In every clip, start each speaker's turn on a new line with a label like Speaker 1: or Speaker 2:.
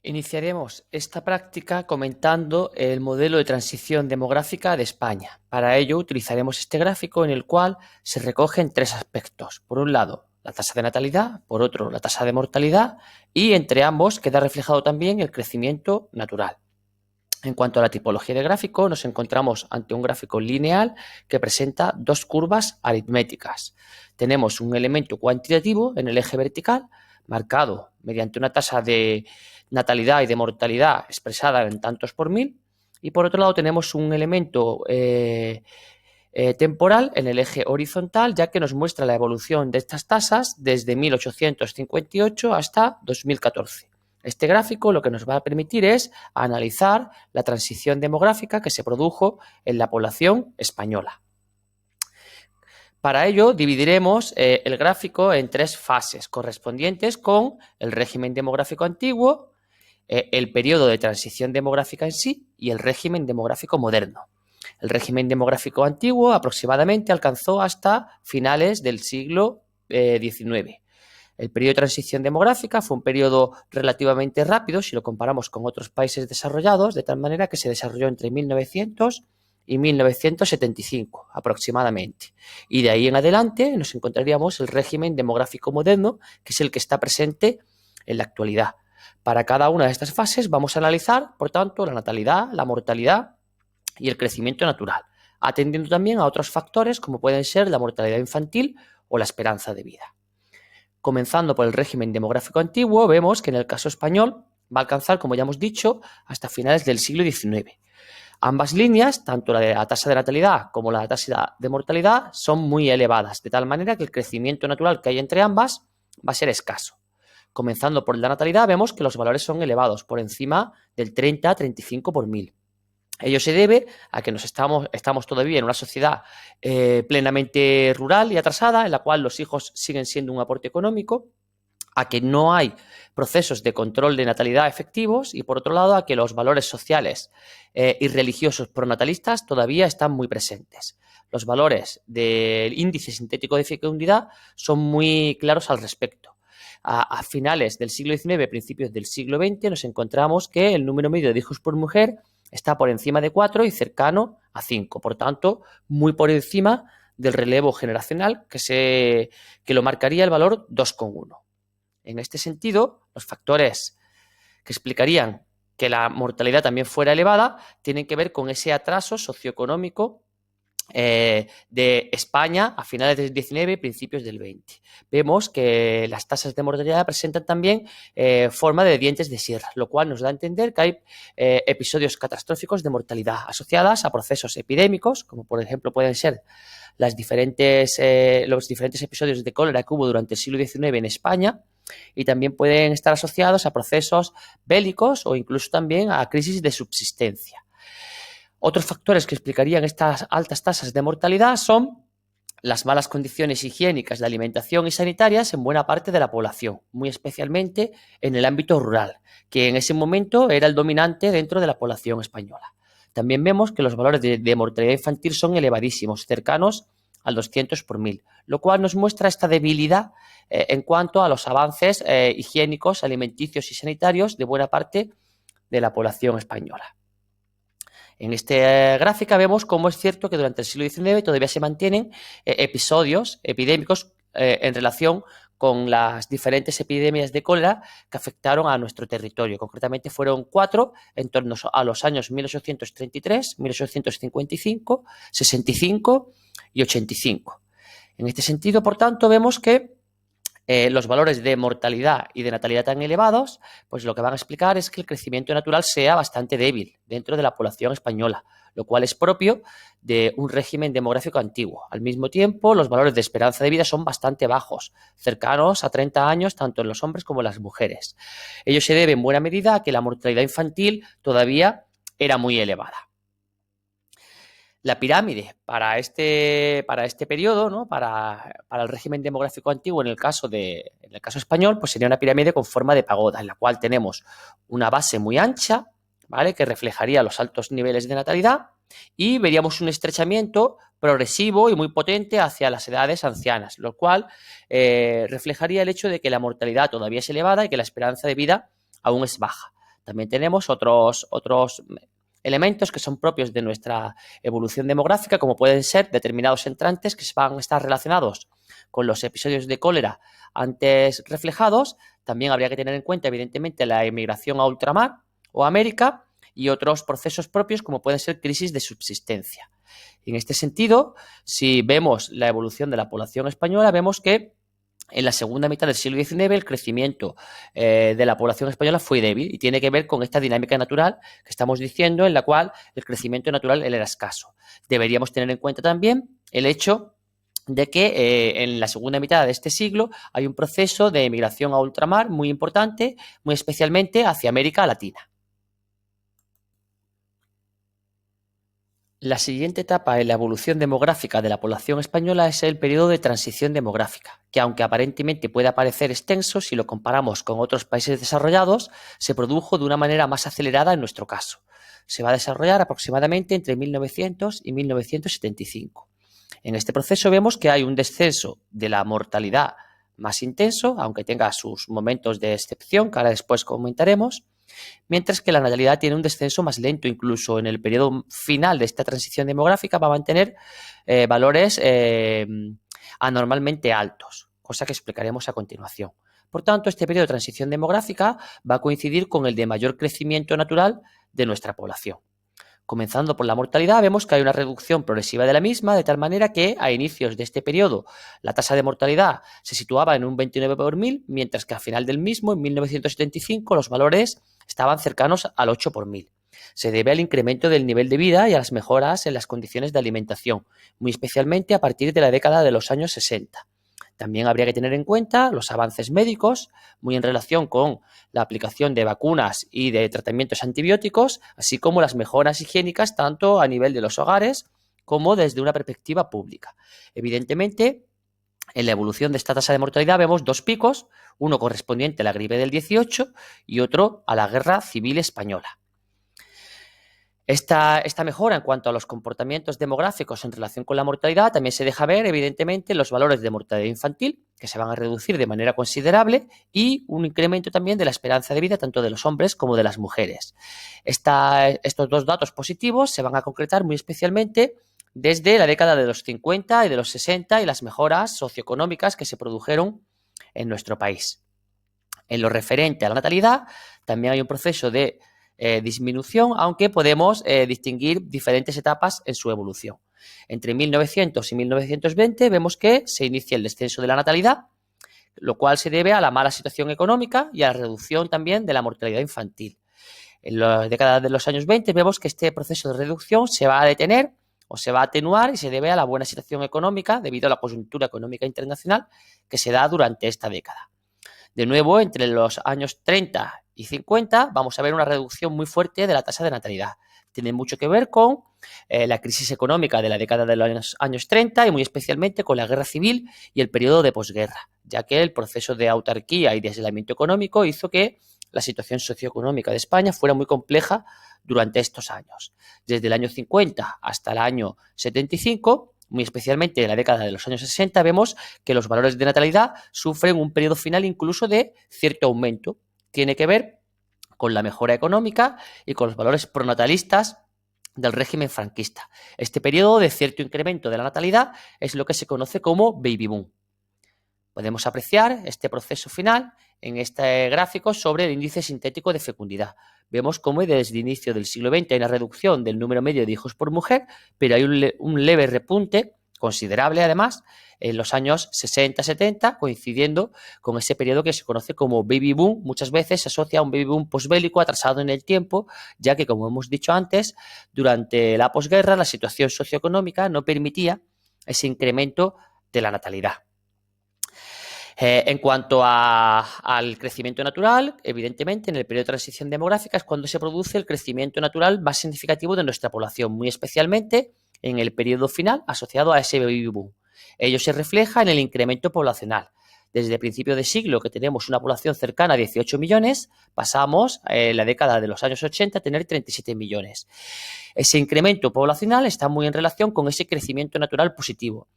Speaker 1: Iniciaremos esta práctica comentando el modelo de transición demográfica de España. Para ello utilizaremos este gráfico en el cual se recogen tres aspectos. Por un lado, la tasa de natalidad, por otro, la tasa de mortalidad y entre ambos queda reflejado también el crecimiento natural. En cuanto a la tipología de gráfico, nos encontramos ante un gráfico lineal que presenta dos curvas aritméticas. Tenemos un elemento cuantitativo en el eje vertical, marcado mediante una tasa de natalidad y de mortalidad expresada en tantos por mil, y por otro lado tenemos un elemento temporal en el eje horizontal, ya que nos muestra la evolución de estas tasas desde 1858 hasta 2014. Este gráfico lo que nos va a permitir es analizar la transición demográfica que se produjo en la población española. Para ello dividiremos el gráfico en tres fases correspondientes con el régimen demográfico antiguo, el periodo de transición demográfica en sí y el régimen demográfico moderno. El régimen demográfico antiguo aproximadamente alcanzó hasta finales del siglo XIX. El periodo de transición demográfica fue un periodo relativamente rápido si lo comparamos con otros países desarrollados, de tal manera que se desarrolló entre 1900 y 1975 aproximadamente. Y de ahí en adelante nos encontraríamos el régimen demográfico moderno, que es el que está presente en la actualidad. Para cada una de estas fases vamos a analizar, por tanto, la natalidad, la mortalidad y el crecimiento natural, atendiendo también a otros factores como pueden ser la mortalidad infantil o la esperanza de vida. Comenzando por el régimen demográfico antiguo, vemos que en el caso español va a alcanzar, como ya hemos dicho, hasta finales del siglo XIX. Ambas líneas, tanto la de la tasa de natalidad como la tasa de mortalidad, son muy elevadas, de tal manera que el crecimiento natural que hay entre ambas va a ser escaso. Comenzando por la natalidad, vemos que los valores son elevados, por encima del 30-35 por mil. Ello se debe a que estamos todavía en una sociedad plenamente rural y atrasada, en la cual los hijos siguen siendo un aporte económico, a que no hay procesos de control de natalidad efectivos y, por otro lado, a que los valores sociales y religiosos pronatalistas todavía están muy presentes. Los valores del índice sintético de fecundidad son muy claros al respecto. A finales del siglo XIX, principios del siglo XX, nos encontramos que el número medio de hijos por mujer está por encima de 4 y cercano a 5, por tanto, muy por encima del relevo generacional que lo marcaría el valor 2,1. En este sentido, los factores que explicarían que la mortalidad también fuera elevada tienen que ver con ese atraso socioeconómico de España a finales del 19 y principios del 20. Vemos que las tasas de mortalidad presentan también forma de dientes de sierra, lo cual nos da a entender que hay episodios catastróficos de mortalidad asociadas a procesos epidémicos, como por ejemplo pueden ser los diferentes episodios de cólera que hubo durante el siglo XIX en España, y también pueden estar asociados a procesos bélicos o incluso también a crisis de subsistencia. Otros factores que explicarían estas altas tasas de mortalidad son las malas condiciones higiénicas de alimentación y sanitarias en buena parte de la población, muy especialmente en el ámbito rural, que en ese momento era el dominante dentro de la población española. También vemos que los valores de mortalidad infantil son elevadísimos, cercanos al 200 por mil, lo cual nos muestra esta debilidad en cuanto a los avances higiénicos, alimenticios y sanitarios de buena parte de la población española. En esta gráfica vemos cómo es cierto que durante el siglo XIX todavía se mantienen episodios epidémicos en relación con las diferentes epidemias de cólera que afectaron a nuestro territorio. Concretamente fueron 4 en torno a los años 1833, 1855, 65 y 85. En este sentido, por tanto, vemos que los valores de mortalidad y de natalidad tan elevados, pues lo que van a explicar es que el crecimiento natural sea bastante débil dentro de la población española, lo cual es propio de un régimen demográfico antiguo. Al mismo tiempo, los valores de esperanza de vida son bastante bajos, cercanos a 30 años tanto en los hombres como en las mujeres. Ello se debe en buena medida a que la mortalidad infantil todavía era muy elevada. La pirámide para este periodo, ¿no? para el régimen demográfico antiguo, en el caso español, pues sería una pirámide con forma de pagoda, en la cual tenemos una base muy ancha, ¿vale? Que reflejaría los altos niveles de natalidad, y veríamos un estrechamiento progresivo y muy potente hacia las edades ancianas, lo cual reflejaría el hecho de que la mortalidad todavía es elevada y que la esperanza de vida aún es baja. También tenemos otros elementos que son propios de nuestra evolución demográfica, como pueden ser determinados entrantes que van a estar relacionados con los episodios de cólera antes reflejados. También habría que tener en cuenta, evidentemente, la emigración a ultramar o América y otros procesos propios como pueden ser crisis de subsistencia. En este sentido, si vemos la evolución de la población española, vemos que en la segunda mitad del siglo XIX el crecimiento de la población española fue débil y tiene que ver con esta dinámica natural que estamos diciendo, en la cual el crecimiento natural era escaso. Deberíamos tener en cuenta también el hecho de que en la segunda mitad de este siglo hay un proceso de emigración a ultramar muy importante, muy especialmente hacia América Latina. La siguiente etapa en la evolución demográfica de la población española es el periodo de transición demográfica, que aunque aparentemente pueda parecer extenso, si lo comparamos con otros países desarrollados, se produjo de una manera más acelerada en nuestro caso. Se va a desarrollar aproximadamente entre 1900 y 1975. En este proceso vemos que hay un descenso de la mortalidad más intenso, aunque tenga sus momentos de excepción, que ahora después comentaremos, mientras que la natalidad tiene un descenso más lento. Incluso en el periodo final de esta transición demográfica va a mantener valores anormalmente altos, cosa que explicaremos a continuación. Por tanto, este periodo de transición demográfica va a coincidir con el de mayor crecimiento natural de nuestra población. Comenzando por la mortalidad, vemos que hay una reducción progresiva de la misma, de tal manera que a inicios de este periodo la tasa de mortalidad se situaba en un 29 por 1000, mientras que al final del mismo, en 1975, los valores estaban cercanos al 8 por 1000. Se debe al incremento del nivel de vida y a las mejoras en las condiciones de alimentación, muy especialmente a partir de la década de los años 60. También habría que tener en cuenta los avances médicos, muy en relación con la aplicación de vacunas y de tratamientos antibióticos, así como las mejoras higiénicas tanto a nivel de los hogares como desde una perspectiva pública. Evidentemente, en la evolución de esta tasa de mortalidad vemos dos picos, uno correspondiente a la gripe del 18 y otro a la Guerra Civil Española. Esta mejora en cuanto a los comportamientos demográficos en relación con la mortalidad también se deja ver, evidentemente, en los valores de mortalidad infantil, que se van a reducir de manera considerable, y un incremento también de la esperanza de vida tanto de los hombres como de las mujeres. Estos dos datos positivos se van a concretar muy especialmente desde la década de los 50 y de los 60 y las mejoras socioeconómicas que se produjeron en nuestro país. En lo referente a la natalidad, también hay un proceso de disminución, aunque podemos distinguir diferentes etapas en su evolución. Entre 1900 y 1920 vemos que se inicia el descenso de la natalidad, lo cual se debe a la mala situación económica y a la reducción también de la mortalidad infantil. En las décadas de los años 20 vemos que este proceso de reducción se va a detener o se va a atenuar y se debe a la buena situación económica debido a la coyuntura económica internacional que se da durante esta década. De nuevo, entre los años 30 y 50 vamos a ver una reducción muy fuerte de la tasa de natalidad. Tiene mucho que ver con la crisis económica de la década de los años 30 y muy especialmente con la guerra civil y el periodo de posguerra, ya que el proceso de autarquía y de aislamiento económico hizo que la situación socioeconómica de España fuera muy compleja durante estos años. Desde el año 50 hasta el año 75, muy especialmente en la década de los años 60, vemos que los valores de natalidad sufren un periodo final incluso de cierto aumento. Tiene que ver con la mejora económica y con los valores pronatalistas del régimen franquista. Este periodo de cierto incremento de la natalidad es lo que se conoce como baby boom. Podemos apreciar este proceso final en este gráfico sobre el índice sintético de fecundidad. Vemos cómo desde el inicio del siglo XX hay una reducción del número medio de hijos por mujer, pero hay un leve repunte, considerable además, en los años 60-70, coincidiendo con ese periodo que se conoce como baby boom. Muchas veces se asocia a un baby boom posbélico atrasado en el tiempo, ya que, como hemos dicho antes, durante la posguerra la situación socioeconómica no permitía ese incremento de la natalidad. En cuanto al crecimiento natural, evidentemente en el periodo de transición demográfica es cuando se produce el crecimiento natural más significativo de nuestra población, muy especialmente en el periodo final asociado a ese baby boom. Ello se refleja en el incremento poblacional. Desde el principio de siglo, que tenemos una población cercana a 18 millones, pasamos en la década de los años 80 a tener 37 millones. Ese incremento poblacional está muy en relación con ese crecimiento natural positivo.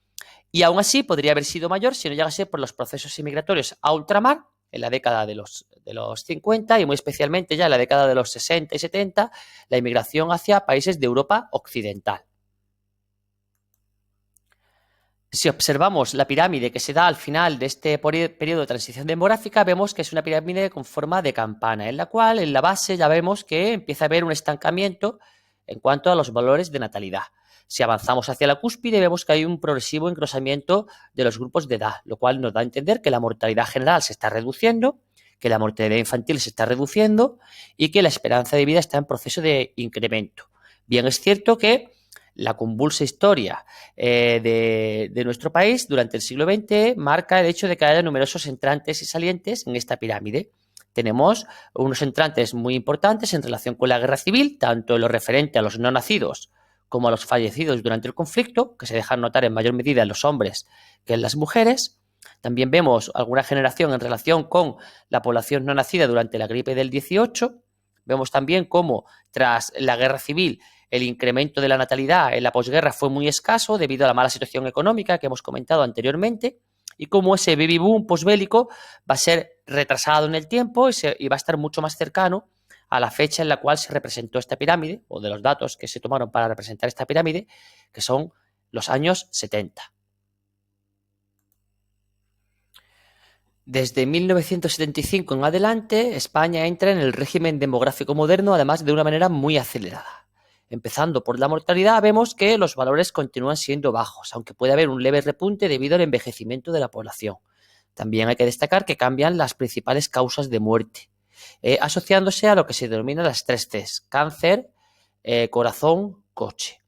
Speaker 1: Y aún así podría haber sido mayor si no llegase por los procesos inmigratorios a ultramar en la década de los los 50 y muy especialmente ya en la década de los 60 y 70, la inmigración hacia países de Europa occidental. Si observamos la pirámide que se da al final de este periodo de transición demográfica, vemos que es una pirámide con forma de campana, en la cual en la base ya vemos que empieza a haber un estancamiento en cuanto a los valores de natalidad. Si avanzamos hacia la cúspide, vemos que hay un progresivo engrosamiento de los grupos de edad, lo cual nos da a entender que la mortalidad general se está reduciendo, que la mortalidad infantil se está reduciendo y que la esperanza de vida está en proceso de incremento. Bien, es cierto que la convulsa historia de nuestro país durante el siglo XX marca el hecho de que haya numerosos entrantes y salientes en esta pirámide. Tenemos unos entrantes muy importantes en relación con la guerra civil, tanto en lo referente a los no nacidos como a los fallecidos durante el conflicto, que se dejan notar en mayor medida en los hombres que en las mujeres. También vemos alguna generación en relación con la población no nacida durante la gripe del 18. Vemos también cómo tras la guerra civil el incremento de la natalidad en la posguerra fue muy escaso debido a la mala situación económica que hemos comentado anteriormente y cómo ese baby boom posbélico va a ser retrasado en el tiempo y va a estar mucho más cercano a la fecha en la cual se representó esta pirámide o de los datos que se tomaron para representar esta pirámide, que son los años 70. Desde 1975 en adelante, España entra en el régimen demográfico moderno, además de una manera muy acelerada. Empezando por la mortalidad, vemos que los valores continúan siendo bajos, aunque puede haber un leve repunte debido al envejecimiento de la población. También hay que destacar que cambian las principales causas de muerte, asociándose a lo que se denomina las 3 Cs: cáncer, corazón, coche.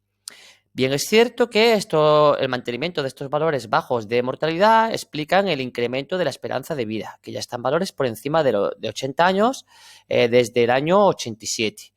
Speaker 1: Bien, es cierto que el mantenimiento de estos valores bajos de mortalidad explican el incremento de la esperanza de vida, que ya está en valores por encima de 80 años desde el año 87.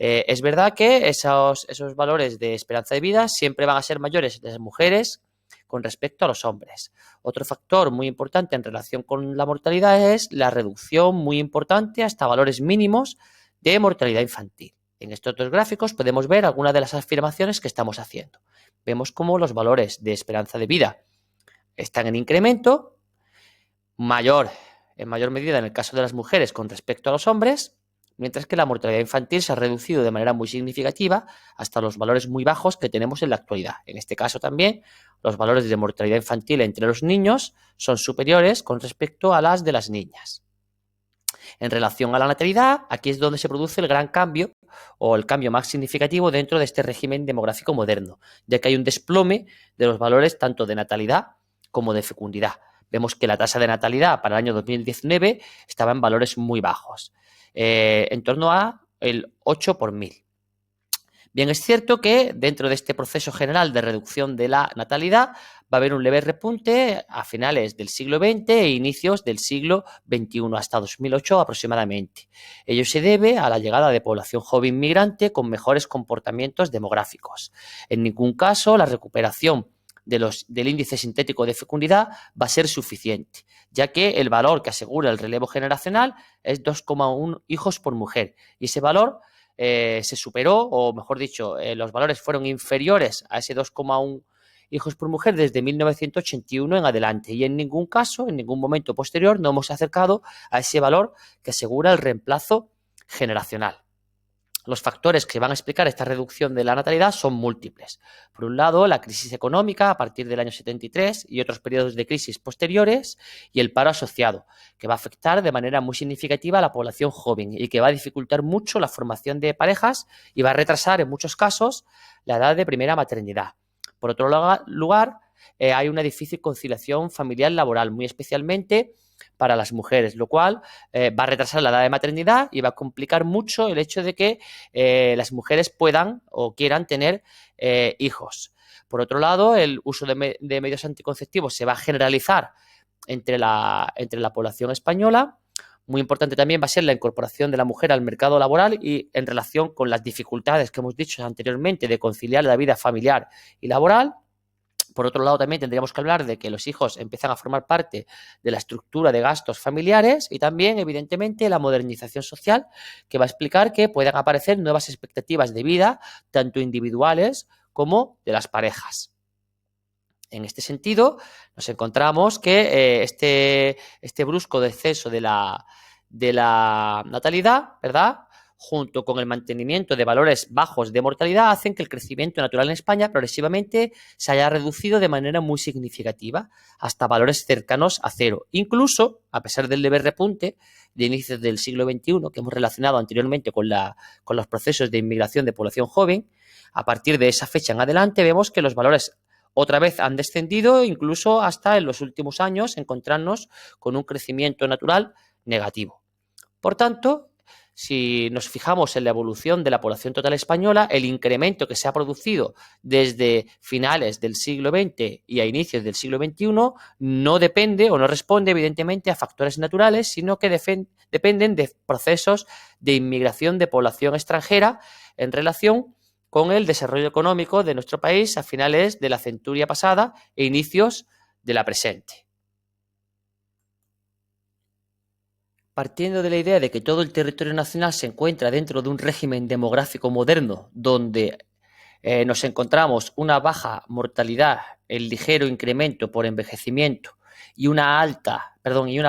Speaker 1: Es verdad que esos valores de esperanza de vida siempre van a ser mayores en las mujeres con respecto a los hombres. Otro factor muy importante en relación con la mortalidad es la reducción muy importante hasta valores mínimos de mortalidad infantil. En estos dos gráficos podemos ver algunas de las afirmaciones que estamos haciendo. Vemos cómo los valores de esperanza de vida están en incremento, en mayor medida en el caso de las mujeres con respecto a los hombres, mientras que la mortalidad infantil se ha reducido de manera muy significativa hasta los valores muy bajos que tenemos en la actualidad. En este caso también, los valores de mortalidad infantil entre los niños son superiores con respecto a las de las niñas. En relación a la natalidad, aquí es donde se produce el gran cambio o el cambio más significativo dentro de este régimen demográfico moderno, ya que hay un desplome de los valores tanto de natalidad como de fecundidad. Vemos que la tasa de natalidad para el año 2019 estaba en valores muy bajos, en torno a el 8 por 1000. Bien, es cierto que dentro de este proceso general de reducción de la natalidad va a haber un leve repunte a finales del siglo XX e inicios del siglo XXI, hasta 2008 aproximadamente. Ello se debe a la llegada de población joven migrante con mejores comportamientos demográficos. En ningún caso la recuperación del índice sintético de fecundidad va a ser suficiente, ya que el valor que asegura el relevo generacional es 2,1 hijos por mujer y ese valor se superó, o mejor dicho, los valores fueron inferiores a ese 2,1 hijos por mujer desde 1981 en adelante y en ningún caso, en ningún momento posterior, no hemos acercado a ese valor que asegura el reemplazo generacional. Los factores que van a explicar esta reducción de la natalidad son múltiples. Por un lado, la crisis económica a partir del año 73 y otros periodos de crisis posteriores y el paro asociado, que va a afectar de manera muy significativa a la población joven y que va a dificultar mucho la formación de parejas y va a retrasar en muchos casos la edad de primera maternidad. Por otro lugar, hay una difícil conciliación familiar laboral, muy especialmente para las mujeres, lo cual va a retrasar la edad de maternidad y va a complicar mucho el hecho de que las mujeres puedan o quieran tener hijos. Por otro lado, el uso de medios anticonceptivos se va a generalizar entre la población española. Muy importante también va a ser la incorporación de la mujer al mercado laboral y en relación con las dificultades que hemos dicho anteriormente de conciliar la vida familiar y laboral. Por otro lado, también tendríamos que hablar de que los hijos empiezan a formar parte de la estructura de gastos familiares y también, evidentemente, la modernización social, que va a explicar que pueden aparecer nuevas expectativas de vida, tanto individuales como de las parejas. En este sentido, nos encontramos que este brusco descenso de la de la natalidad, ¿verdad?, junto con el mantenimiento de valores bajos de mortalidad, hacen que el crecimiento natural en España progresivamente se haya reducido de manera muy significativa, hasta valores cercanos a cero. Incluso, a pesar del leve repunte de inicios del siglo XXI, que hemos relacionado anteriormente con los procesos de inmigración de población joven, a partir de esa fecha en adelante vemos que los valores otra vez han descendido, incluso hasta en los últimos años encontrarnos con un crecimiento natural negativo. Por tanto, si nos fijamos en la evolución de la población total española, el incremento que se ha producido desde finales del siglo XX y a inicios del siglo XXI no depende o no responde evidentemente a factores naturales, sino que dependen de procesos de inmigración de población extranjera en relación con el desarrollo económico de nuestro país a finales de la centuria pasada e inicios de la presente. Partiendo de la idea de que todo el territorio nacional se encuentra dentro de un régimen demográfico moderno donde nos encontramos una baja mortalidad, el ligero incremento por envejecimiento y una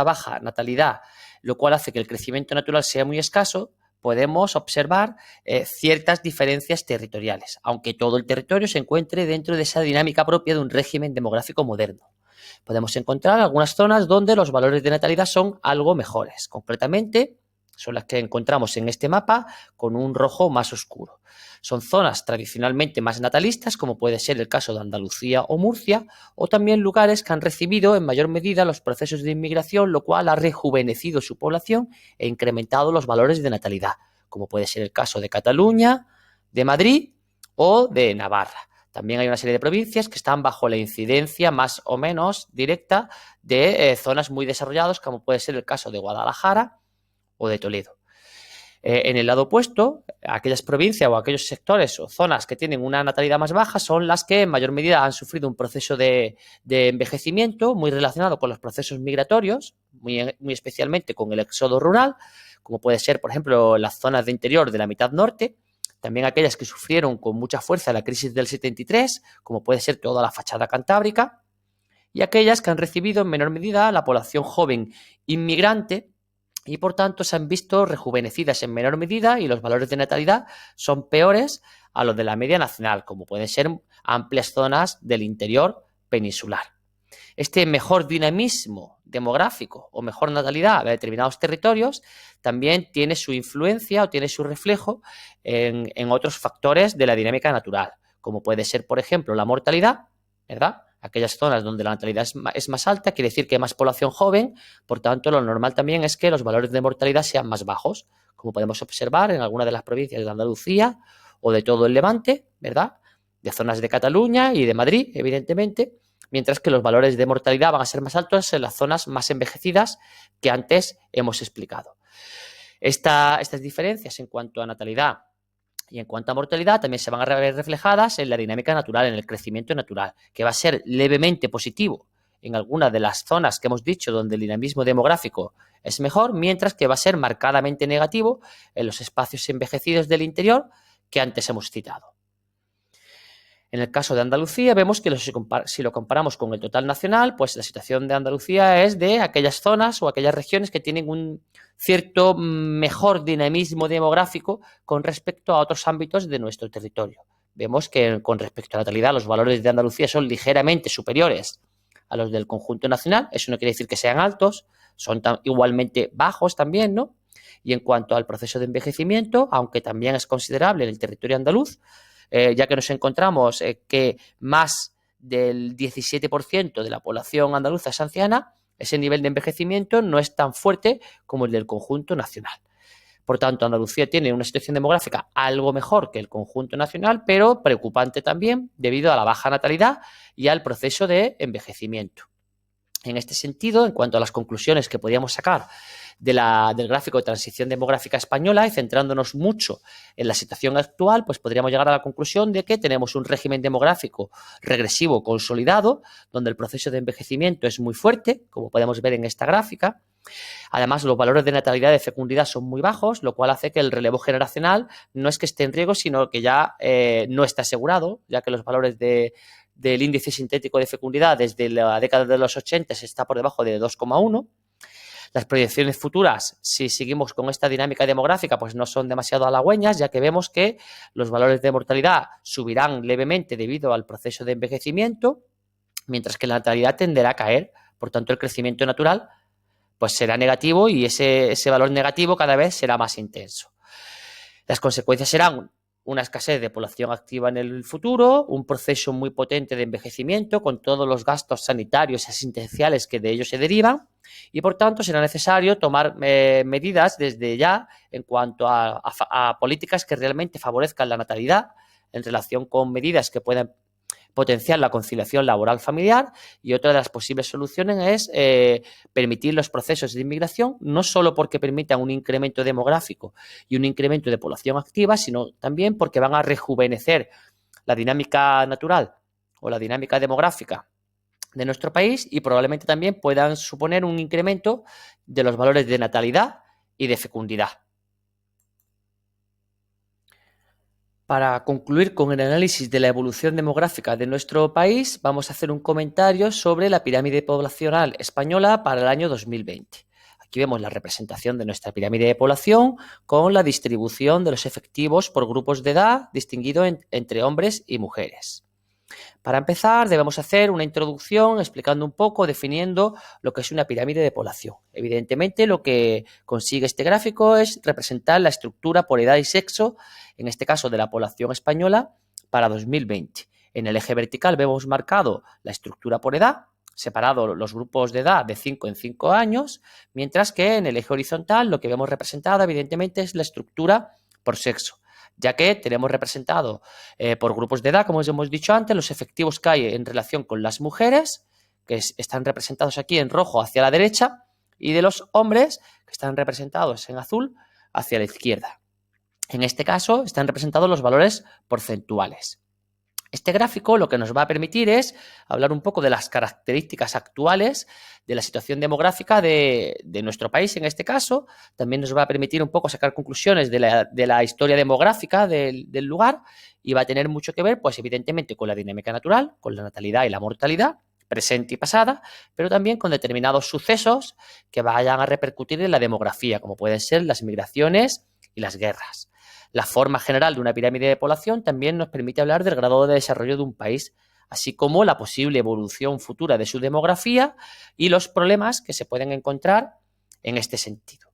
Speaker 1: baja natalidad, lo cual hace que el crecimiento natural sea muy escaso, podemos observar ciertas diferencias territoriales, aunque todo el territorio se encuentre dentro de esa dinámica propia de un régimen demográfico moderno. Podemos encontrar algunas zonas donde los valores de natalidad son algo mejores. Concretamente, son las que encontramos en este mapa con un rojo más oscuro. Son zonas tradicionalmente más natalistas, como puede ser el caso de Andalucía o Murcia, o también lugares que han recibido en mayor medida los procesos de inmigración, lo cual ha rejuvenecido su población e incrementado los valores de natalidad, como puede ser el caso de Cataluña, de Madrid o de Navarra. También hay una serie de provincias que están bajo la incidencia más o menos directa de zonas muy desarrolladas, como puede ser el caso de Guadalajara o de Toledo. En el lado opuesto, aquellas provincias o aquellos sectores o zonas que tienen una natalidad más baja son las que en mayor medida han sufrido un proceso de envejecimiento muy relacionado con los procesos migratorios, muy especialmente con el éxodo rural, como puede ser, por ejemplo, las zonas de interior de la mitad norte. También aquellas que sufrieron con mucha fuerza la crisis del 73, como puede ser toda la fachada cantábrica, y aquellas que han recibido en menor medida la población joven inmigrante y por tanto se han visto rejuvenecidas en menor medida y los valores de natalidad son peores a los de la media nacional, como pueden ser amplias zonas del interior peninsular. Este mejor dinamismo demográfico o mejor natalidad de determinados territorios también tiene su influencia o tiene su reflejo en otros factores de la dinámica natural, como puede ser, por ejemplo, la mortalidad, ¿verdad? Aquellas zonas donde la natalidad es más alta, quiere decir que hay más población joven, por tanto, lo normal también es que los valores de mortalidad sean más bajos, como podemos observar en algunas de las provincias de Andalucía o de todo el Levante, ¿verdad? De zonas de Cataluña y de Madrid, evidentemente, mientras que los valores de mortalidad van a ser más altos en las zonas más envejecidas que antes hemos explicado. Estas diferencias en cuanto a natalidad y en cuanto a mortalidad también se van a ver reflejadas en la dinámica natural, en el crecimiento natural, que va a ser levemente positivo en algunas de las zonas que hemos dicho donde el dinamismo demográfico es mejor, mientras que va a ser marcadamente negativo en los espacios envejecidos del interior que antes hemos citado. En el caso de Andalucía vemos que si lo comparamos con el total nacional, pues la situación de Andalucía es de aquellas zonas o aquellas regiones que tienen un cierto mejor dinamismo demográfico con respecto a otros ámbitos de nuestro territorio. Vemos que con respecto a la natalidad los valores de Andalucía son ligeramente superiores a los del conjunto nacional. Eso no quiere decir que sean altos, son igualmente bajos también, ¿no? Y en cuanto al proceso de envejecimiento, aunque también es considerable en el territorio andaluz, ya que nos encontramos que más del 17% de la población andaluza es anciana, ese nivel de envejecimiento no es tan fuerte como el del conjunto nacional. Por tanto, Andalucía tiene una situación demográfica algo mejor que el conjunto nacional, pero preocupante también debido a la baja natalidad y al proceso de envejecimiento. En este sentido, en cuanto a las conclusiones que podíamos sacar del gráfico de transición demográfica española y centrándonos mucho en la situación actual, pues podríamos llegar a la conclusión de que tenemos un régimen demográfico regresivo consolidado, donde el proceso de envejecimiento es muy fuerte, como podemos ver en esta gráfica. Además, los valores de natalidad y de fecundidad son muy bajos, lo cual hace que el relevo generacional no es que esté en riesgo, sino que ya no está asegurado, ya que los valores del índice sintético de fecundidad desde la década de los 80 está por debajo de 2,1. Las proyecciones futuras, si seguimos con esta dinámica demográfica, pues no son demasiado halagüeñas, ya que vemos que los valores de mortalidad subirán levemente debido al proceso de envejecimiento, mientras que la natalidad tenderá a caer. Por tanto, el crecimiento natural pues será negativo y ese valor negativo cada vez será más intenso. Las consecuencias serán una escasez de población activa en el futuro, un proceso muy potente de envejecimiento con todos los gastos sanitarios y asistenciales que de ello se derivan, y por tanto será necesario tomar medidas desde ya en cuanto a políticas que realmente favorezcan la natalidad en relación con medidas que puedan potenciar la conciliación laboral familiar, y otra de las posibles soluciones es permitir los procesos de inmigración, no solo porque permitan un incremento demográfico y un incremento de población activa, sino también porque van a rejuvenecer la dinámica natural o la dinámica demográfica de nuestro país y probablemente también puedan suponer un incremento de los valores de natalidad y de fecundidad. Para concluir con el análisis de la evolución demográfica de nuestro país, vamos a hacer un comentario sobre la pirámide poblacional española para el año 2020. Aquí vemos la representación de nuestra pirámide de población con la distribución de los efectivos por grupos de edad distinguido entre hombres y mujeres. Para empezar, debemos hacer una introducción explicando un poco, definiendo lo que es una pirámide de población. Evidentemente, lo que consigue este gráfico es representar la estructura por edad y sexo, en este caso de la población española, para 2020. En el eje vertical vemos marcado la estructura por edad, separado los grupos de edad de 5 en 5 años, mientras que en el eje horizontal lo que vemos representado, evidentemente, es la estructura por sexo, ya que tenemos representado por grupos de edad, como os hemos dicho antes, los efectivos que hay en relación con las mujeres, que están representados aquí en rojo hacia la derecha, y de los hombres, que están representados en azul hacia la izquierda. En este caso, están representados los valores porcentuales. Este gráfico lo que nos va a permitir es hablar un poco de las características actuales de la situación demográfica de nuestro país en este caso. También nos va a permitir un poco sacar conclusiones de la historia demográfica del lugar, y va a tener mucho que ver, pues evidentemente, con la dinámica natural, con la natalidad y la mortalidad, presente y pasada, pero también con determinados sucesos que vayan a repercutir en la demografía, como pueden ser las migraciones y las guerras. La forma general de una pirámide de población también nos permite hablar del grado de desarrollo de un país, así como la posible evolución futura de su demografía y los problemas que se pueden encontrar en este sentido.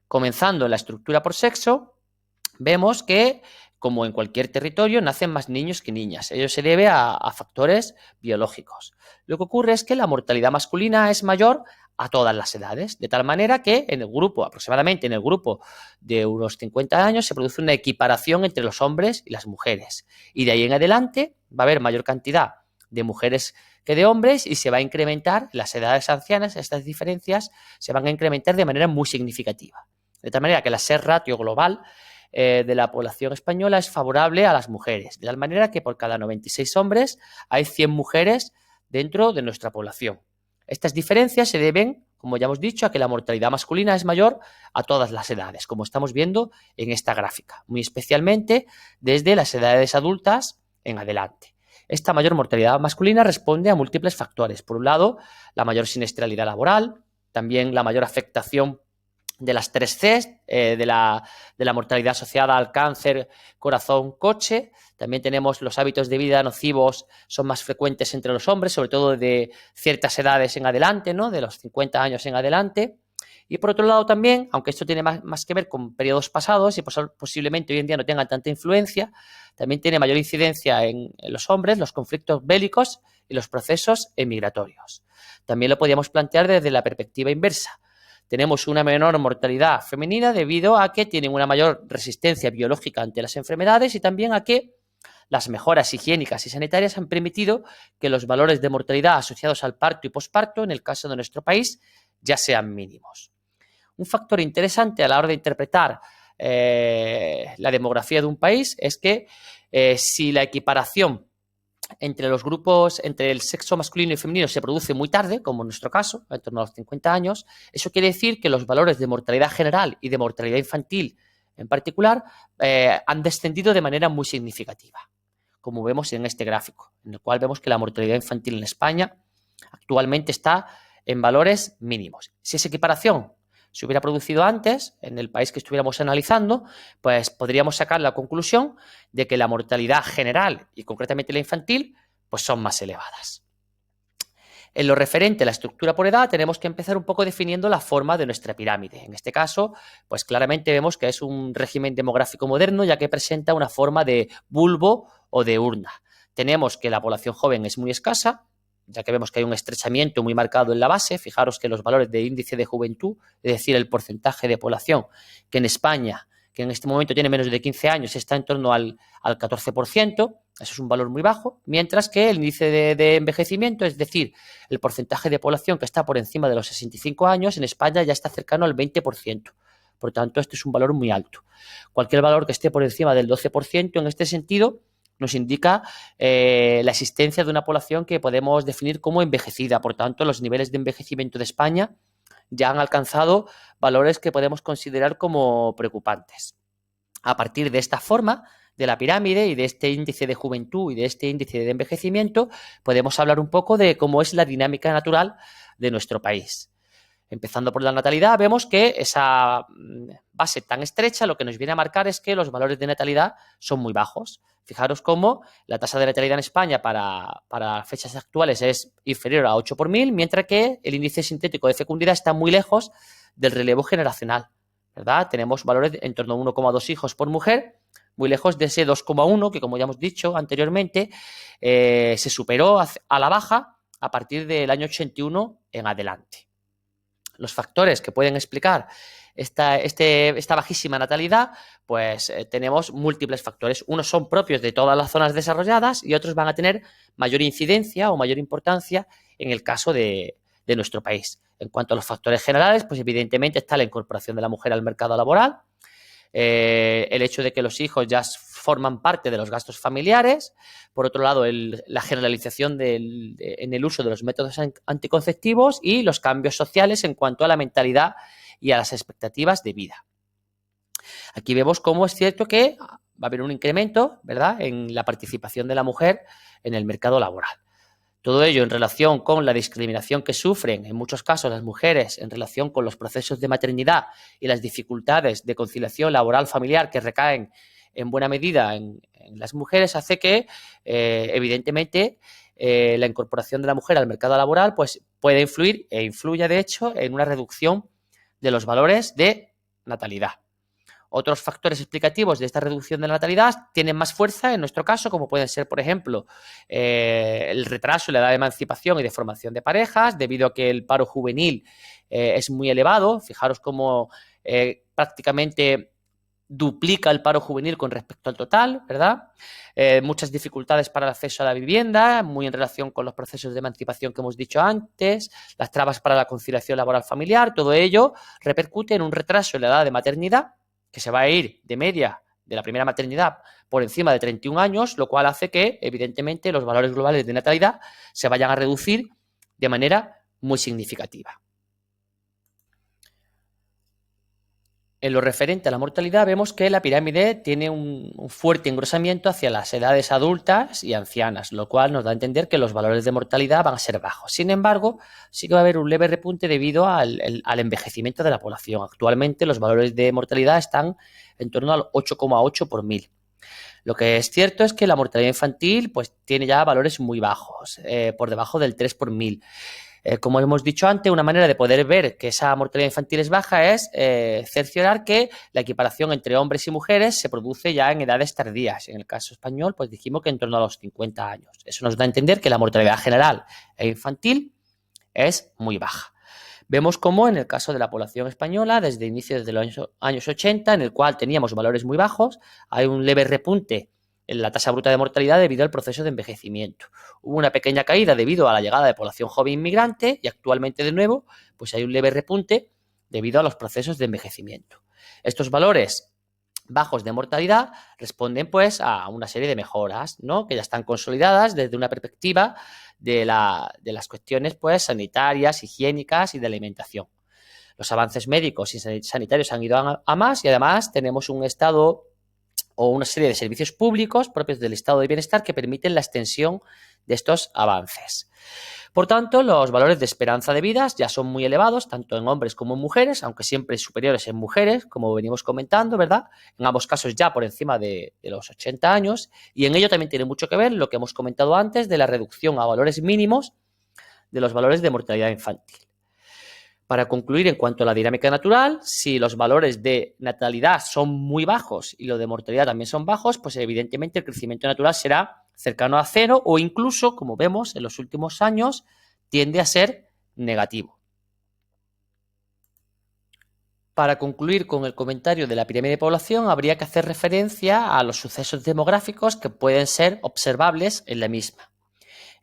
Speaker 1: Comenzando en la estructura por sexo, vemos que, como en cualquier territorio, nacen más niños que niñas. Ello se debe a factores biológicos. Lo que ocurre es que la mortalidad masculina es mayor a todas las edades, de tal manera que en el grupo, aproximadamente en el grupo de unos 50 años, se produce una equiparación entre los hombres y las mujeres. Y de ahí en adelante va a haber mayor cantidad de mujeres que de hombres, y se va a incrementar las edades ancianas. Estas diferencias se van a incrementar de manera muy significativa. De tal manera que la sex ratio global de la población española es favorable a las mujeres, de tal manera que por cada 96 hombres hay 100 mujeres dentro de nuestra población. Estas diferencias se deben, como ya hemos dicho, a que la mortalidad masculina es mayor a todas las edades, como estamos viendo en esta gráfica, muy especialmente desde las edades adultas en adelante. Esta mayor mortalidad masculina responde a múltiples factores. Por un lado, la mayor siniestralidad laboral, también la mayor afectación de las 3 Cs, de la mortalidad asociada al cáncer, corazón, coche. También tenemos los hábitos de vida nocivos, son más frecuentes entre los hombres, sobre todo de ciertas edades en adelante, ¿no? De los 50 años en adelante. Y por otro lado también, aunque esto tiene más que ver con periodos pasados y posiblemente hoy en día no tengan tanta influencia, también tiene mayor incidencia en los hombres los conflictos bélicos y los procesos emigratorios. También lo podríamos plantear desde la perspectiva inversa. Tenemos una menor mortalidad femenina debido a que tienen una mayor resistencia biológica ante las enfermedades, y también a que las mejoras higiénicas y sanitarias han permitido que los valores de mortalidad asociados al parto y posparto, en el caso de nuestro país, ya sean mínimos. Un factor interesante a la hora de interpretar la demografía de un país es que si la equiparación entre los grupos, entre el sexo masculino y femenino se produce muy tarde, como en nuestro caso, en torno a los 50 años, eso quiere decir que los valores de mortalidad general y de mortalidad infantil en particular han descendido de manera muy significativa, como vemos en este gráfico, en el cual vemos que la mortalidad infantil en España actualmente está en valores mínimos. Si esa equiparación se hubiera producido antes, en el país que estuviéramos analizando, pues podríamos sacar la conclusión de que la mortalidad general y concretamente la infantil, pues son más elevadas. En lo referente a la estructura por edad, tenemos que empezar un poco definiendo la forma de nuestra pirámide. En este caso, pues claramente vemos que es un régimen demográfico moderno, ya que presenta una forma de bulbo o de urna. Tenemos que la población joven es muy escasa, ya que vemos que hay un estrechamiento muy marcado en la base. Fijaros que los valores de índice de juventud, es decir, el porcentaje de población que en España, que en este momento tiene menos de 15 años, está en torno al 14%, eso es un valor muy bajo, mientras que el índice de envejecimiento, es decir, el porcentaje de población que está por encima de los 65 años, en España ya está cercano al 20%. Por tanto, este es un valor muy alto. Cualquier valor que esté por encima del 12% en este sentido nos indica la existencia de una población que podemos definir como envejecida. Por tanto, los niveles de envejecimiento de España ya han alcanzado valores que podemos considerar como preocupantes. A partir de esta forma de la pirámide y de este índice de juventud y de este índice de envejecimiento, podemos hablar un poco de cómo es la dinámica natural de nuestro país. Empezando por la natalidad, vemos que esa base tan estrecha lo que nos viene a marcar es que los valores de natalidad son muy bajos. Fijaros cómo la tasa de natalidad en España para fechas actuales es inferior a 8 por 1000, mientras que el índice sintético de fecundidad está muy lejos del relevo generacional, ¿verdad? Tenemos valores en torno a 1,2 hijos por mujer, muy lejos de ese 2,1 que, como ya hemos dicho anteriormente, se superó a la baja a partir del año 81 en adelante. Los factores que pueden explicar esta bajísima natalidad, pues tenemos múltiples factores. Unos son propios de todas las zonas desarrolladas y otros van a tener mayor incidencia o mayor importancia en el caso de nuestro país. En cuanto a los factores generales, pues evidentemente está la incorporación de la mujer al mercado laboral, el hecho de que los hijos ya forman parte de los gastos familiares, por otro lado la generalización en el uso de los métodos anticonceptivos y los cambios sociales en cuanto a la mentalidad y a las expectativas de vida. Aquí vemos cómo es cierto que va a haber un incremento, ¿verdad?, en la participación de la mujer en el mercado laboral. Todo ello en relación con la discriminación que sufren en muchos casos las mujeres en relación con los procesos de maternidad y las dificultades de conciliación laboral familiar que recaen en buena medida en las mujeres, hace que evidentemente la incorporación de la mujer al mercado laboral pues puede influir e influye de hecho en una reducción de los valores de natalidad. Otros factores explicativos de esta reducción de la natalidad tienen más fuerza en nuestro caso, como pueden ser, por ejemplo, el retraso en la edad de emancipación y de formación de parejas, debido a que el paro juvenil es muy elevado. Fijaros cómo prácticamente duplica el paro juvenil con respecto al total, ¿verdad? Muchas dificultades para el acceso a la vivienda, muy en relación con los procesos de emancipación que hemos dicho antes, las trabas para la conciliación laboral familiar, todo ello repercute en un retraso en la edad de maternidad, que se va a ir de media de la primera maternidad por encima de 31 años, lo cual hace que, evidentemente, los valores globales de natalidad se vayan a reducir de manera muy significativa. En lo referente a la mortalidad, vemos que la pirámide tiene un fuerte engrosamiento hacia las edades adultas y ancianas, lo cual nos da a entender que los valores de mortalidad van a ser bajos. Sin embargo, sí que va a haber un leve repunte debido al envejecimiento de la población. Actualmente los valores de mortalidad están en torno al 8,8 por 1000. Lo que es cierto es que la mortalidad infantil pues, tiene ya valores muy bajos, por debajo del 3 por 1000. Como hemos dicho antes, una manera de poder ver que esa mortalidad infantil es baja es cerciorar que la equiparación entre hombres y mujeres se produce ya en edades tardías. En el caso español, pues dijimos que en torno a los 50 años. Eso nos da a entender que la mortalidad general e infantil es muy baja. Vemos cómo en el caso de la población española, desde inicios de los años 80, en el cual teníamos valores muy bajos, hay un leve repunte en la tasa bruta de mortalidad debido al proceso de envejecimiento. Hubo una pequeña caída debido a la llegada de población joven inmigrante y actualmente de nuevo pues hay un leve repunte debido a los procesos de envejecimiento. Estos valores bajos de mortalidad responden pues a una serie de mejoras, ¿no?, que ya están consolidadas desde una perspectiva de las cuestiones pues sanitarias, higiénicas y de alimentación. Los avances médicos y sanitarios han ido a más y además tenemos un estado o una serie de servicios públicos propios del estado de bienestar que permiten la extensión de estos avances. Por tanto, los valores de esperanza de vida ya son muy elevados, tanto en hombres como en mujeres, aunque siempre superiores en mujeres, como venimos comentando, ¿verdad? En ambos casos ya por encima de los 80 años, y en ello también tiene mucho que ver lo que hemos comentado antes de la reducción a valores mínimos de los valores de mortalidad infantil. Para concluir, en cuanto a la dinámica natural, si los valores de natalidad son muy bajos y los de mortalidad también son bajos, pues evidentemente el crecimiento natural será cercano a cero o incluso, como vemos en los últimos años, tiende a ser negativo. Para concluir con el comentario de la pirámide de población, habría que hacer referencia a los sucesos demográficos que pueden ser observables en la misma.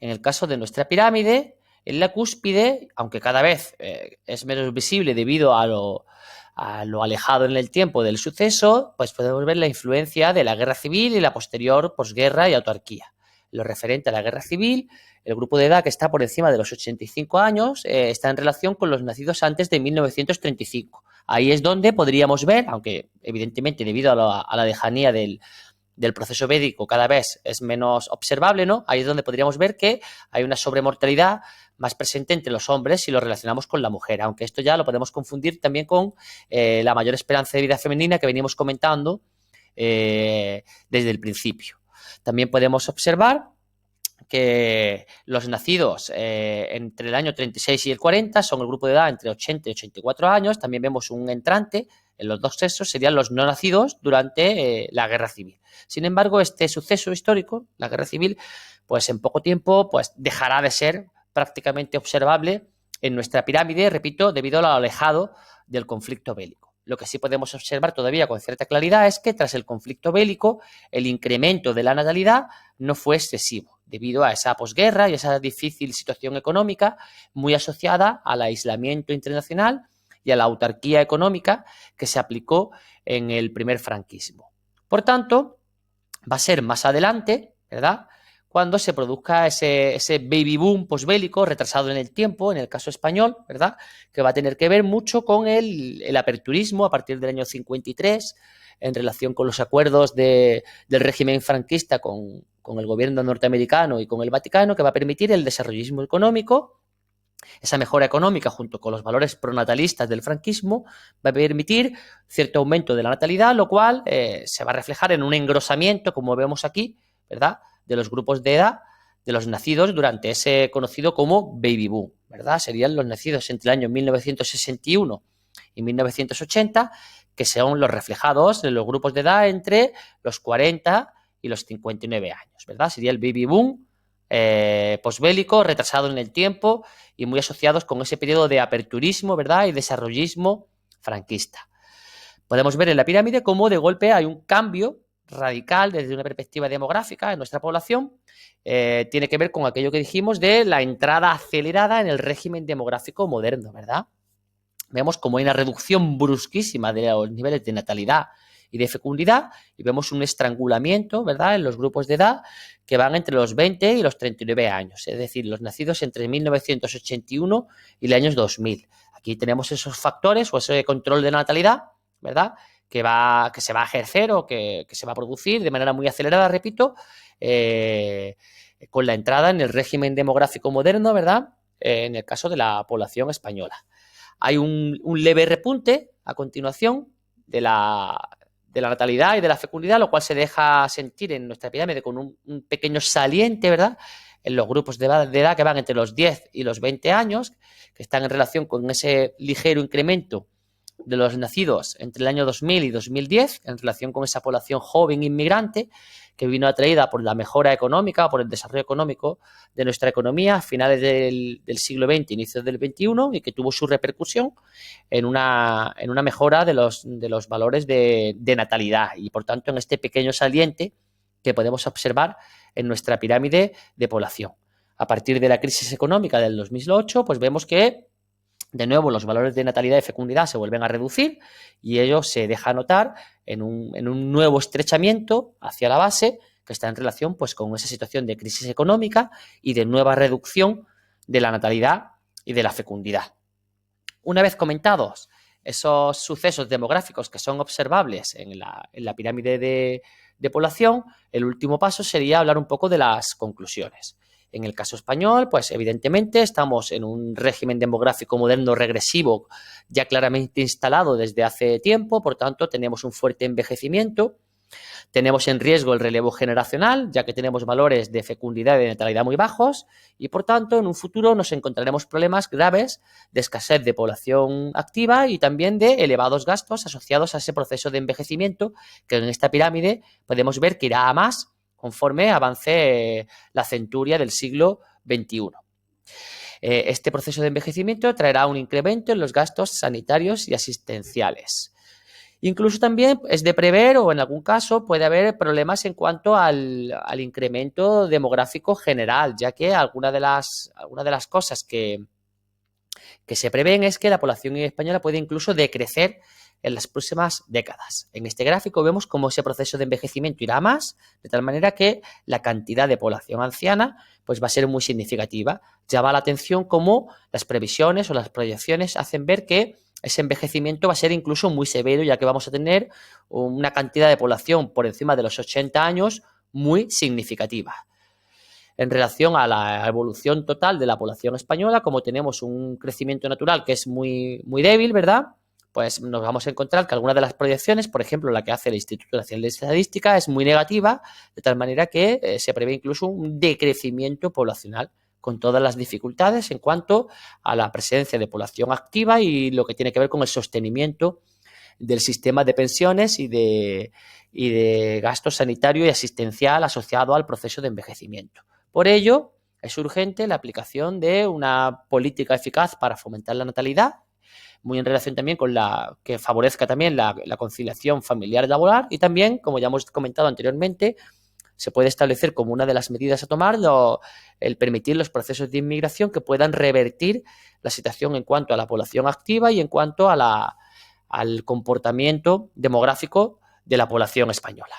Speaker 1: En el caso de nuestra pirámide, en la cúspide, aunque cada vez es menos visible debido a lo alejado en el tiempo del suceso, pues podemos ver la influencia de la guerra civil y la posterior posguerra y autarquía. En lo referente a la guerra civil, el grupo de edad que está por encima de los 85 años está en relación con los nacidos antes de 1935. Ahí es donde podríamos ver, aunque evidentemente debido a la lejanía del proceso védico cada vez es menos observable, ¿no? Ahí es donde podríamos ver que hay una sobremortalidad más presente entre los hombres si lo relacionamos con la mujer, aunque esto ya lo podemos confundir también con la mayor esperanza de vida femenina que venimos comentando desde el principio. También podemos observar que los nacidos entre el año 36 y el 40 son el grupo de edad entre 80 y 84 años. También vemos un entrante en los dos sexos, serían los no nacidos durante la guerra civil. Sin embargo, este suceso histórico, la guerra civil, pues en poco tiempo pues dejará de ser prácticamente observable en nuestra pirámide, repito, debido a lo alejado del conflicto bélico. Lo que sí podemos observar todavía con cierta claridad es que tras el conflicto bélico el incremento de la natalidad no fue excesivo, debido a esa posguerra y esa difícil situación económica muy asociada al aislamiento internacional y a la autarquía económica que se aplicó en el primer franquismo. Por tanto, va a ser más adelante, ¿verdad?, cuando se produzca ese baby boom posbélico retrasado en el tiempo, en el caso español, ¿verdad?, que va a tener que ver mucho con el aperturismo a partir del año 53, en relación con los acuerdos del régimen franquista con el gobierno norteamericano y con el Vaticano, que va a permitir el desarrollismo económico. Esa mejora económica, junto con los valores pronatalistas del franquismo, va a permitir cierto aumento de la natalidad, lo cual se va a reflejar en un engrosamiento, como vemos aquí, ¿verdad?, de los grupos de edad de los nacidos durante ese conocido como baby boom, ¿verdad? Serían los nacidos entre el año 1961 y 1980, que son los reflejados en los grupos de edad entre los 40 y los 59 años, ¿verdad? Sería el baby boom posbélico, retrasado en el tiempo y muy asociados con ese periodo de aperturismo, ¿verdad?, y desarrollismo franquista. Podemos ver en la pirámide cómo de golpe hay un cambio radical desde una perspectiva demográfica en nuestra población. Tiene que ver con aquello que dijimos de la entrada acelerada en el régimen demográfico moderno, ¿verdad? Vemos como hay una reducción brusquísima de los niveles de natalidad y de fecundidad y vemos un estrangulamiento, ¿verdad?, en los grupos de edad que van entre los 20 y los 39 años, es decir, los nacidos entre 1981 y los años 2000. Aquí tenemos esos factores o ese control de natalidad, ¿verdad?, que se va a ejercer o que se va a producir de manera muy acelerada, repito, con la entrada en el régimen demográfico moderno, ¿verdad?, en el caso de la población española. Hay un leve repunte a continuación de la natalidad y de la fecundidad, lo cual se deja sentir en nuestra pirámide con un pequeño saliente, ¿verdad?, en los grupos de edad que van entre los 10 y los 20 años, que están en relación con ese ligero incremento de los nacidos entre el año 2000 y 2010, en relación con esa población joven inmigrante que vino atraída por la mejora económica, por el desarrollo económico de nuestra economía a finales del siglo XX, inicios del XXI, y que tuvo su repercusión en una mejora de los valores de natalidad y, por tanto, en este pequeño saliente que podemos observar en nuestra pirámide de población. A partir de la crisis económica del 2008, pues vemos que de nuevo los valores de natalidad y fecundidad se vuelven a reducir y ello se deja notar en un nuevo estrechamiento hacia la base que está en relación pues con esa situación de crisis económica y de nueva reducción de la natalidad y de la fecundidad. Una vez comentados esos sucesos demográficos que son observables en la pirámide de población, el último paso sería hablar un poco de las conclusiones. En el caso español, pues evidentemente estamos en un régimen demográfico moderno regresivo ya claramente instalado desde hace tiempo, por tanto tenemos un fuerte envejecimiento. Tenemos en riesgo el relevo generacional, ya que tenemos valores de fecundidad y de natalidad muy bajos y, por tanto, en un futuro nos encontraremos problemas graves de escasez de población activa y también de elevados gastos asociados a ese proceso de envejecimiento que en esta pirámide podemos ver que irá a más conforme avance la centuria del siglo XXI. Este proceso de envejecimiento traerá un incremento en los gastos sanitarios y asistenciales. Incluso también es de prever o en algún caso puede haber problemas en cuanto al incremento demográfico general, ya que alguna de las cosas que se prevén es que la población española puede incluso decrecer en las próximas décadas. En este gráfico vemos cómo ese proceso de envejecimiento irá más, de tal manera que la cantidad de población anciana pues va a ser muy significativa. Llama la atención cómo las previsiones o las proyecciones hacen ver que ese envejecimiento va a ser incluso muy severo, ya que vamos a tener una cantidad de población por encima de los 80 años muy significativa. En relación a la evolución total de la población española, como tenemos un crecimiento natural que es muy, muy débil, ¿verdad? Pues nos vamos a encontrar que algunas de las proyecciones, por ejemplo, la que hace el Instituto Nacional de Estadística, es muy negativa, de tal manera que se prevé incluso un decrecimiento poblacional, con todas las dificultades en cuanto a la presencia de población activa y lo que tiene que ver con el sostenimiento del sistema de pensiones y de gasto sanitario y asistencial asociado al proceso de envejecimiento. Por ello, es urgente la aplicación de una política eficaz para fomentar la natalidad, muy en relación también con la que favorezca también la conciliación familiar y laboral, y también, como ya hemos comentado anteriormente, se puede establecer como una de las medidas a tomar el permitir los procesos de inmigración que puedan revertir la situación en cuanto a la población activa y en cuanto a al comportamiento demográfico de la población española.